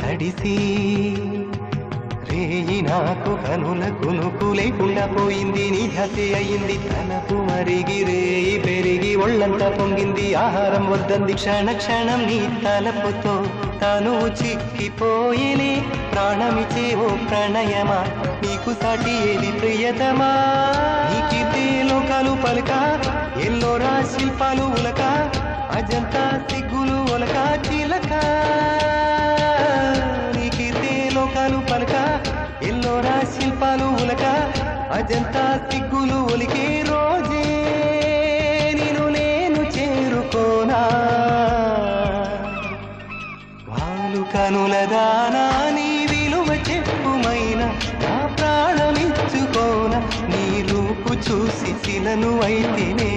తడిసి రేయి నాకు కనుల కునుకు లేకుండా పోయింది. నీ ధ్యాసే అయింది తలపు మరిగి రేయి పెరిగి ఒళ్ళంతా పొంగింది. ఆహారం వద్దంది క్షణ క్షణం నీ తలపుతో తను చిక్కిపోయేనే. ప్రాణమిచే ఓ ప్రణయమా నీకు సాటి ఏది ప్రియతమా. నీకిదే లోకాలు పలక ఎల్లోరా శిల్పాలు ఉలక అజంతా సిగ్గులు ఒలక చిలక. నీకిదే లోకాలు పలక ఎల్లోరా శిల్పాలు ఉలక అజంతా సిగ్గులు ఒలికే రోజే నిన్ను నేను చేరుకోనా. వాలు కనుల దానా నీ విలువ చెప్పుమైన నా ప్రాణమిచ్చుకోన. నీ రూపు చూసి శిలను అయితేనే